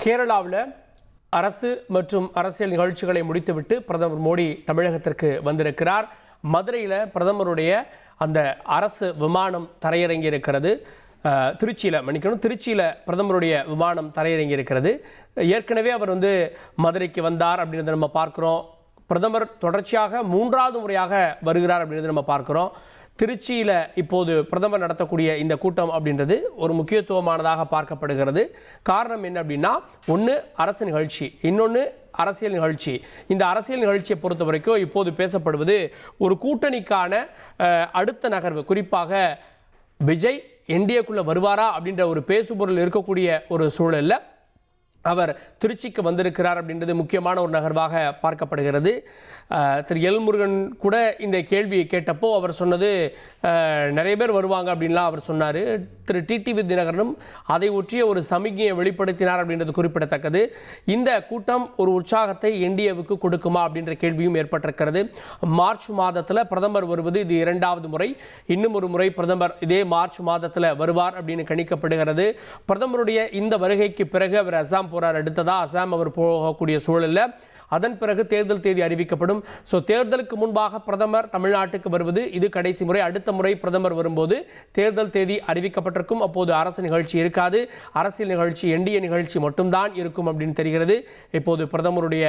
கேரளாவில் அரசு மற்றும் அரசியல் நிகழ்ச்சிகளை முடித்துவிட்டு பிரதமர் மோடி தமிழகத்திற்கு வந்திருக்கிறார். மதுரையில் பிரதமருடைய அந்த அரசு விமானம் தரையிறங்கி இருக்கிறது. திருச்சியில் பிரதமருடைய விமானம் தரையிறங்கி இருக்கிறது. ஏற்கனவே அவர் மதுரைக்கு வந்தார் அப்படின்றத நம்ம பார்க்குறோம். பிரதமர் தொடர்ச்சியாக 3வது முறையாக வருகிறார் அப்படின்றத நம்ம பார்க்குறோம். திருச்சியில் இப்போது பிரதமர் நடத்தக்கூடிய இந்த கூட்டம் அப்படின்றது ஒரு முக்கியத்துவமானதாக பார்க்கப்படுகிறது. காரணம் என்ன அப்படின்னா, ஒன்று அரசு நிகழ்ச்சி, இன்னொன்று அரசியல் நிகழ்ச்சி. இந்த அரசியல் நிகழ்ச்சியை பொறுத்த வரைக்கும் இப்போது பேசப்படுவது ஒரு கூட்டணிக்கான அடுத்த நகர்வு. குறிப்பாக விஜய் என்டிஏக்குள்ளே வருவாரா அப்படின்ற ஒரு பேசுபொருள் இருக்கக்கூடிய ஒரு சூழலில் அவர் திருச்சிக்கு வந்திருக்கிறார் அப்படின்றது முக்கியமான ஒரு நகர்வாக பார்க்கப்படுகிறது. திரு எல் முருகன் கூட இந்த கேள்வியை கேட்டப்போ அவர் சொன்னது நிறைய பேர் வருவாங்க அப்படின்லாம் அவர் சொன்னார். திரு டிடிவி தினகரனும் அதை ஒற்றிய ஒரு சமிக்ஞையை வெளிப்படுத்தினார் அப்படின்றது குறிப்பிடத்தக்கது. இந்த கூட்டம் ஒரு உற்சாகத்தை என்டிஏவுக்கு கொடுக்குமா அப்படின்ற கேள்வியும் ஏற்பட்டிருக்கிறது. மார்ச் மாதத்தில் பிரதமர் வருவது இது 2வது முறை. இன்னும் ஒரு முறை பிரதமர் இதே மார்ச் மாதத்தில் வருவார் அப்படின்னு கணிக்கப்படுகிறது. பிரதமருடைய இந்த வருகைக்கு பிறகு அவர் அசாம் போறார். அடுத்ததா அசாம் அவர் போகக்கூடிய சூழலில் அதன் பிறகு தேர்தல் தேதி அறிவிக்கப்படும். ஸோ தேர்தலுக்கு முன்பாக பிரதமர் தமிழ்நாட்டுக்கு வருவது இது கடைசி முறை. அடுத்த முறை பிரதமர் வரும்போது தேர்தல் தேதி அறிவிக்கப்பட்டிருக்கும். அப்போது அரசு நிகழ்ச்சி இருக்காது, அரசியல் நிகழ்ச்சி என்டிஏ நிகழ்ச்சி மட்டும்தான் இருக்கும் அப்படின்னு தெரிகிறது. இப்போது பிரதமருடைய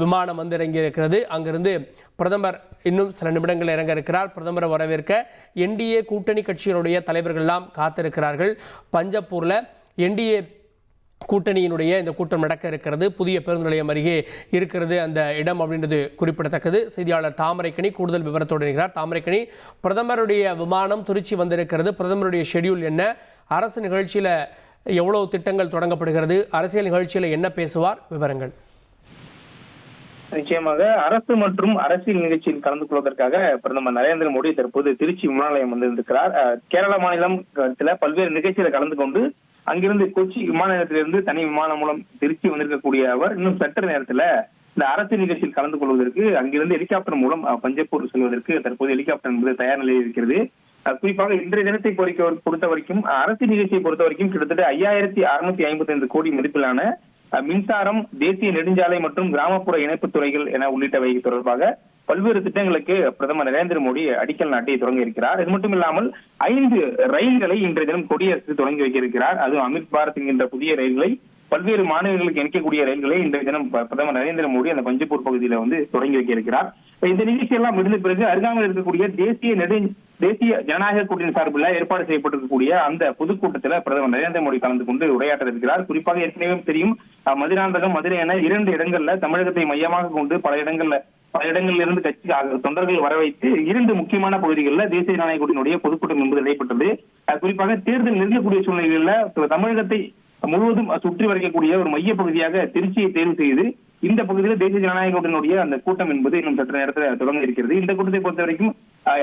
விமானம் இறங்கி இருக்கிறது. அங்கிருந்து பிரதமர் இன்னும் சில நிமிடங்கள் இறங்க இருக்கிறார். பிரதமரை வரவேற்க என்டிஏ கூட்டணி கட்சிகளுடைய தலைவர்கள்லாம் காத்திருக்கிறார்கள். பஞ்சப்பூரில் என்டிஏ கூட்டணியினுடைய இந்த கூட்டம் நடக்க இருக்கிறது. புதிய பேருந்து நிலையம் அருகே இருக்கிறது அந்த இடம் அப்படின்றது குறிப்பிடத்தக்கது. செய்தியாளர் தாமரைக்கணி கூடுதல் விவரத்தோடு இருக்கிறார். தாமரைக்கணி, பிரதமருடைய விமானம் திருச்சி வந்திருக்கிறது. பிரதமருடைய ஷெட்யூல் என்ன? அரசு நிகழ்ச்சியில் எவ்வளவு திட்டங்கள் தொடங்கப்படுகிறது? அரசியல் நிகழ்ச்சியில் என்ன பேசுவார்? விவரங்கள். நிச்சயமாக அரசு மற்றும் அரசியல் நிகழ்ச்சியில் கலந்து கொள்வதற்காக பிரதமர் நரேந்திர மோடி தற்போது திருச்சி விமான நிலையம் வந்திருக்கிறார். கேரள மாநிலம் பல்வேறு நிகழ்ச்சிகளை கலந்து கொண்டு அங்கிருந்து கொச்சி விமான நிலையத்திலிருந்து தனி விமானம் மூலம் திருச்சி வந்திருக்கக்கூடிய அவர் இன்னும் சற்று நேரத்துல இந்த அரசியல் நிகழ்ச்சியில் கலந்து கொள்வதற்கு அங்கிருந்து ஹெலிகாப்டர் மூலம் பஞ்சப்பூர் செல்வதற்கு தற்போது ஹெலிகாப்டர் என்பது தயார் நிலையில் இருக்கிறது. குறிப்பாக இன்றைய தினத்தை பொறுத்த வரைக்கும் அரசியல் நிகழ்ச்சியை பொறுத்த வரைக்கும் கிட்டத்தட்ட 5655 கோடி மதிப்பிலான மின்சாரம், தேசிய நெடுஞ்சாலை மற்றும் கிராமப்புற இணைப்பு துறைகள் என உள்ளிட்டவை தொடர்பாக பல்வேறு திட்டங்களுக்கு பிரதமர் நரேந்திர மோடி அடிக்கல் நாட்டி தொடங்க இருக்கிறார். இது மட்டும் இல்லாமல் 5 ரயில்களை இன்றைய தினம் கொடியரசு தொடங்கி வைக்க இருக்கிறார். அதுவும் அமிர்த் பாரத் என்கின்ற புதிய ரயில்களை, பல்வேறு மாநிலங்களுக்கு இணைக்கக்கூடிய ரயில்களை இன்றைய தினம் பிரதமர் நரேந்திர மோடி அந்த பஞ்சப்பூர் பகுதியில தொடங்கி வைக்க இருக்கிறார். இந்த நிகழ்ச்சியெல்லாம் முடிந்த பிறகு அருகாமையில் இருக்கக்கூடிய தேசிய ஜனநாயக கூட்டணி சார்பில் ஏற்பாடு செய்யப்பட்டிருக்கக்கூடிய அந்த பொதுக்கூட்டத்தில் பிரதமர் நரேந்திர மோடி கலந்து கொண்டு உரையாற்ற இருக்கிறார். குறிப்பாக ஏற்கனவே தெரியும், மதுராந்தகம், மதுரை என 2 இடங்கள்ல தமிழகத்தை மையமாக கொண்டு பல இடங்களில் இருந்து கட்சி தொண்டர்கள் வர வைத்து 2 முக்கியமான பகுதிகளில் தேசிய ஜனநாயக கூட்டணியுடைய பொதுக்கூட்டம் என்பது நடைபெற்றது. குறிப்பாக தேர்தல் நெருங்கக்கூடிய சூழ்நிலைகளில் தமிழகத்தை முழுவதும் சுற்றி வரைக்கக்கூடிய ஒரு மைய பகுதியாக திருச்சியை தேர்வு செய்து இந்த பகுதியில் தேசிய ஜனநாயக கூட்டணியுடைய அந்த கூட்டம் என்பது இன்னும் சற்று நேரத்தில் தொடங்க இருக்கிறது. இந்த கூட்டத்தை பொறுத்த வரைக்கும்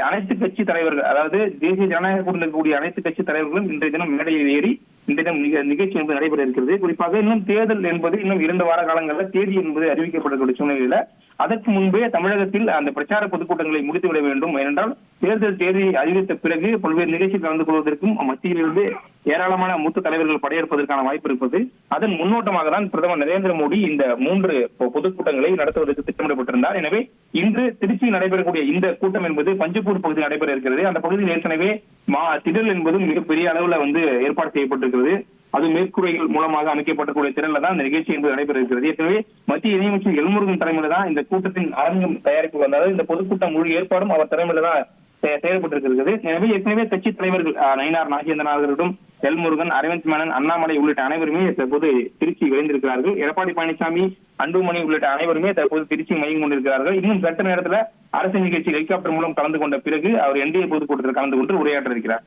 அனைத்து கட்சி தலைவர்கள், அதாவது தேசிய ஜனநாயக கூட்டணியில் இருக்கக்கூடிய அனைத்து கட்சி தலைவர்களும் இன்றைய தினம் மேடையில் ஏறி இந்த தினம் நிகழ்ச்சி என்பது நடைபெற இருக்கிறது. குறிப்பாக இன்னும் தேர்தல் என்பது இன்னும் 2 வார காலங்களில் தேதி என்பது அறிவிக்கப்படக்கூடிய சூழ்நிலையில அதற்கு முன்பே தமிழகத்தில் அந்த பிரச்சார பொதுக்கூட்டங்களை முடித்துவிட வேண்டும். ஏனென்றால் தேர்தல் தேதியை அறிவித்த பிறகு பல்வேறு நிகழ்ச்சியில் கலந்து கொள்வதற்கும் மத்தியிலிருந்து ஏராளமான மூத்த தலைவர்கள் படையெடுப்பதற்கான வாய்ப்பு இருப்பது. அதன் முன்னோட்டமாக தான் பிரதமர் நரேந்திர மோடி இந்த 3 பொதுக்கூட்டங்களை நடத்துவதற்கு திட்டமிடப்பட்டிருந்தார். எனவே இன்று திருச்சியில் நடைபெறக்கூடிய இந்த கூட்டம் என்பது பஞ்சப்பூர் பகுதியில் நடைபெற இருக்கிறது. அந்த பகுதியில் ஏற்கனவே திடல் என்பதும் மிகப்பெரிய அளவில் ஏற்பாடு செய்யப்பட்டிருக்கிறது. அது மேற்கூரைகள் மூலமாக அமைக்கப்படக்கூடிய திறன்ல தான் இந்த நிகழ்ச்சி என்பது நடைபெற இருக்கிறது. ஏற்கனவே மத்திய இணையமைச்சர் எல் முருகன் தலைமையில தான் இந்த கூட்டத்தின் அரங்கம் தயாரிப்பு வந்தாலும் இந்த பொதுக்கூட்டம் முழு ஏற்பாடும் அவர் தலைமையில தான் செயல்பட்டிருக்கிறது. எனவே ஏற்கனவே கட்சி தலைவர்கள் நயினார் நாகேந்திரன் அவர்களிடம் எல் முருகன், அரவிந்த் மேனன், அண்ணாமலை உள்ளிட்ட அனைவருமே தற்போது திருச்சி விரைந்திருக்கிறார்கள். எடப்பாடி பழனிசாமி, அன்புமணி உள்ளிட்ட அனைவருமே தற்போது திருச்சி மையம் கொண்டிருக்கிறார்கள். இன்னும் சற்று நேரத்தில் அரசு நிகழ்ச்சி ஹெலிகாப்டர் மூலம் கலந்து கொண்ட பிறகு அவர் என்டிஏ பொதுக்கூட்டத்தில் கலந்து கொண்டு உரையாற்ற இருக்கிறார்.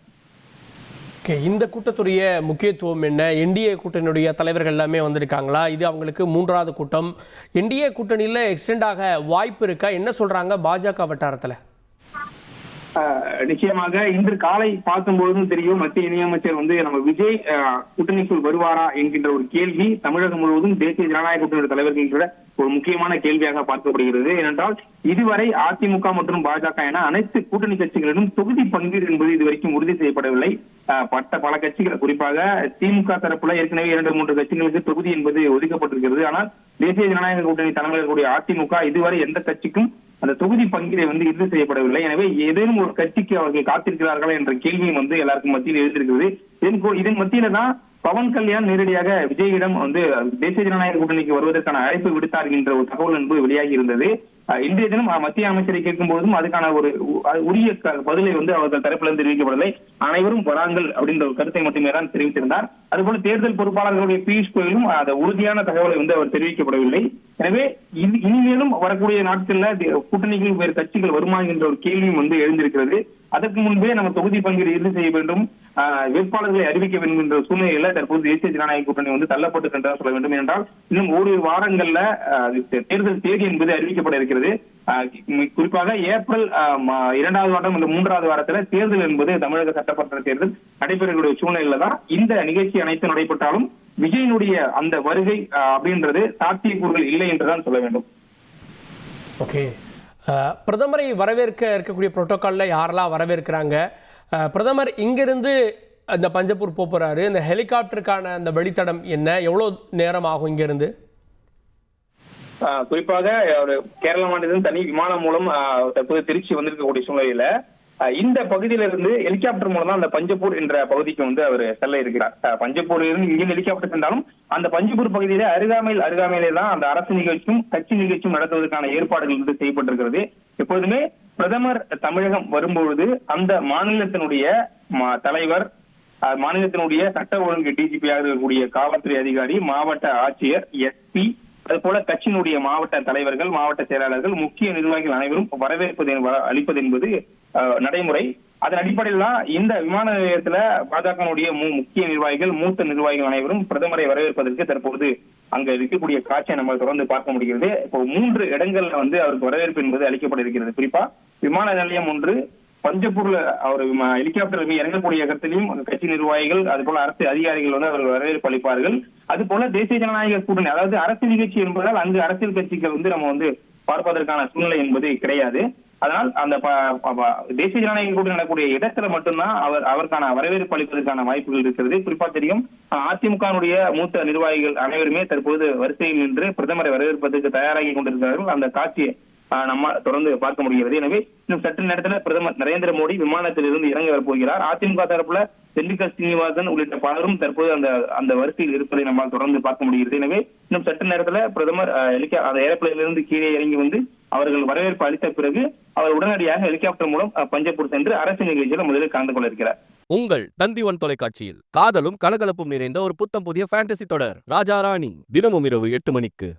இந்த கூட்டத்துடைய முக்கியத்துவம் என்ன? என்டிஏ கூட்டணியுடைய தலைவர்கள் எல்லாமே வந்திருக்காங்களா? இது அவங்களுக்கு 3வது கூட்டம். என்டிஏ கூட்டணியில் எக்ஸ்டெண்ட் ஆக வாய்ப்பு இருக்கா? என்ன சொல்றாங்க பாஜக வட்டாரத்தில்? நிச்சயமாக இன்று காலை பார்க்கும்பொழுதும் தெரியும், மத்திய இணையமைச்சர் வந்து நம்ம விஜய் கூட்டணிக்குள் வருவாரா என்கின்ற ஒரு கேள்வி தமிழகம் முழுவதும் தேசிய ஜனநாயக கூட்டணி தலைவர்கள் ஒரு முக்கியமான கேள்வியாக பார்க்கப்படுகிறது. ஏனென்றால் இதுவரை அதிமுக மற்றும் பாஜக என அனைத்து கூட்டணி கட்சிகளிடம் தொகுதி பங்கீடு என்பது இதுவரைக்கும் உறுதி செய்யப்படவில்லை. பல கட்சிகள், குறிப்பாக திமுக தரப்புல ஏற்கனவே 2-3 கட்சிகளுக்கு தொகுதி என்பது ஒதுக்கப்பட்டிருக்கிறது. ஆனால் தேசிய ஜனநாயக கூட்டணி தலைமையில் கூடிய அதிமுக இதுவரை எந்த கட்சிக்கும் அந்த தொகுதி பங்கீடை வந்து இறுதி செய்யப்படவில்லை. எனவே ஏதேனும் ஒரு கட்சிக்கு அவர்கள் காத்திருக்கிறார்களா என்ற கேள்வியும் வந்து எல்லாருக்கும் மத்தியில் எழுந்திருக்கிறது. இதன் மத்தியில தான் பவன் கல்யாண் நேரடியாக விஜயிடம் வந்து தேசிய ஜனநாயக கூட்டணிக்கு வருவதற்கான அழைப்பு விடுத்தார் என்ற ஒரு தகவல் என்பது வெளியாகி இருந்தது. இன்றைய தினம் மத்திய அமைச்சரை கேட்கும் போதும் அதுக்கான ஒரு உரிய பதிலை வந்து அவர்கள் தரப்பிலிருந்து தெரிவிக்கப்படவில்லை. அனைவரும் வராங்கள் அப்படின்ற ஒரு கருத்தை மட்டுமே தான் தெரிவித்திருந்தார். அதுபோல தேர்தல் பொறுப்பாளர்களுடைய பியூஷ் கோயலும் அந்த உறுதியான தகவலை வந்து அவர் தெரிவிக்கப்படவில்லை. எனவே இனிமேலும் வரக்கூடிய நாட்கள்ல கூட்டணிகள் வேறு கட்சிகள் வருமா என்ற ஒரு கேள்வியும் வந்து எழுந்திருக்கிறது. அதற்கு முன்பே நம்ம தொகுதி பங்கீடு இறுதி செய்ய வேண்டும், வேட்பாளர்களை அறிவிக்க வேண்டும் என்ற சூழ்நிலையில தற்போது தேசிய ஜனநாயக கூட்டணி வந்து தள்ளப்பட்டு சென்றதாக சொல்ல வேண்டும். என்றால் இன்னும் ஓரிரு வாரங்கள்ல தேர்தல் தேதி என்பது அறிவிக்கப்பட இருக்கிறது. குறிப்பாக ஏப்ரல் 2வது வாரம் இந்த 3வது வாரத்துல தேர்தல் என்பது தமிழக சட்டமன்ற தேர்தல் நடைபெறக்கூடிய சூழ்நிலையில தான் இந்த நிகழ்ச்சி அனைத்து நடைபெற்றாலும் விஜயனுடைய அந்த வருகை அப்படின்றது சாத்தியக்கூறுகள் இல்லை என்றுதான் சொல்ல வேண்டும். ஓகே, பிரதமரை வரவேற்க இருக்கக்கூடிய புரோட்டோகால்ல யாரெல்லாம் வரவேற்கிறாங்க? பிரதமர் இங்கிருந்து அந்த பஞ்சப்பூர் போறாரு, இந்த ஹெலிகாப்டருக்கான அந்த வழித்தடம் என்ன, எவ்வளவு நேரம் ஆகும் இங்கிருந்து? குறிப்பாக ஒரு கேரள மாநிலம் தனி விமானம் மூலம் தற்போது திருச்சி வந்திருக்கக்கூடிய சூழ்நிலையில இந்த பகுதியிலிருந்து ஹெலிகாப்டர் மூலம் தான் அந்த பஞ்சப்பூர் என்ற பகுதிக்கு வந்து அவர் செல்ல இருக்கிறார். பஞ்சப்பூரில் இருந்து இங்கே ஹெலிகாப்டர் சென்றாலும் அந்த பஞ்சப்பூர் பகுதியில அருகாமையிலே தான் அந்த அரசு நிகழ்ச்சியும் கட்சி நிகழ்ச்சியும் நடத்துவதற்கான ஏற்பாடுகள் வந்து செய்யப்பட்டிருக்கிறது. எப்போதுமே பிரதமர் தமிழகம் வரும்பொழுது அந்த மாநிலத்தினுடைய தலைவர், மாநிலத்தினுடைய சட்ட ஒழுங்கு டிஜிபியாக இருக்கக்கூடிய காவல்துறை அதிகாரி, மாவட்ட ஆட்சியர், எஸ்பி, அது போல கட்சியினுடைய மாவட்ட தலைவர்கள், மாவட்ட செயலாளர்கள், முக்கிய நிர்வாகிகள் அனைவரும் அளிப்பது என்பது நடைமுறை. அதன் அடிப்படையில் தான் இந்த விமான நிலையத்துல பாஜகனுடைய முக்கிய நிர்வாகிகள், மூத்த நிர்வாகிகள் அனைவரும் பிரதமரை வரவேற்பதற்கு தற்போது அங்க இருக்கக்கூடிய காட்சியை நம்ம தொடர்ந்து பார்க்க முடிகிறது. இப்போ 3 இடங்கள்ல வந்து அவருக்கு வரவேற்பு என்பது அளிக்கப்பட இருக்கிறது. குறிப்பா விமான நிலையம் ஒன்று, பஞ்சப்பூர்ல அவர் ஹெலிகாப்டர் இறங்கக்கூடிய இடத்திலையும் கட்சி நிர்வாகிகள், அது போல அரசு அதிகாரிகள் வந்து அவர்கள் வரவேற்பு அளிப்பார்கள். அது போல தேசிய ஜனநாயக கூட்டணி, அதாவது அரசு நிகழ்ச்சி என்பதால் அங்கு அரசியல் கட்சிகள் வந்து நம்ம வந்து பார்ப்பதற்கான சூழ்நிலை என்பது கிடையாது. அதனால் அந்த தேசிய ஜனநாயக கூட்டணி நடக்கக்கூடிய இடத்துல மட்டும்தான் அவருக்கான வரவேற்பு அளிப்பதற்கான வாய்ப்புகள் இருக்கிறது. குறிப்பா தெரியும், அதிமுகவுடைய மூத்த நிர்வாகிகள் அனைவருமே தற்போது வரிசையில் நின்று பிரதமரை வரவேற்பதற்கு தயாராகி கொண்டிருக்கிறார்கள். அந்த காட்சியை நம்ம தொடர்ந்து பார்க்க முடிகிறது. எனவே இன்னும் சற்று நேரத்தில் பிரதமர் நரேந்திர மோடி விமானத்தில் இருந்து இறங்கி வரப்போகிறார். அதிமுக தரப்புல திண்டுக்கல் சீனிவாசன் உள்ளிட்ட பலரும் தற்போது அந்த வரிசையில் இருப்பதை நம்மால் தொடர்ந்து பார்க்க முடிகிறது. எனவே இன்னும் சற்று நேரத்தில் பிரதமர் அந்த ஏரோப்ளேனில் இருந்து கீழே இறங்கி வந்து அவர்கள் வரவேற்பு அளித்த பிறகு அவர் உடனடியாக ஹெலிகாப்டர் மூலம் பஞ்சப்பூர் சென்று அரசு நிகழ்ச்சியில் முதலில் கலந்து கொள்ள இருக்கிறார். உங்கள் தந்தி1 தொலைக்காட்சியில் காதலும் கலகலப்பும் நிறைந்த ஒரு புத்தம் புதிய ஃபேண்டசி தொடர் ராஜா ராணி தினமும் இரவு 8 மணிக்கு.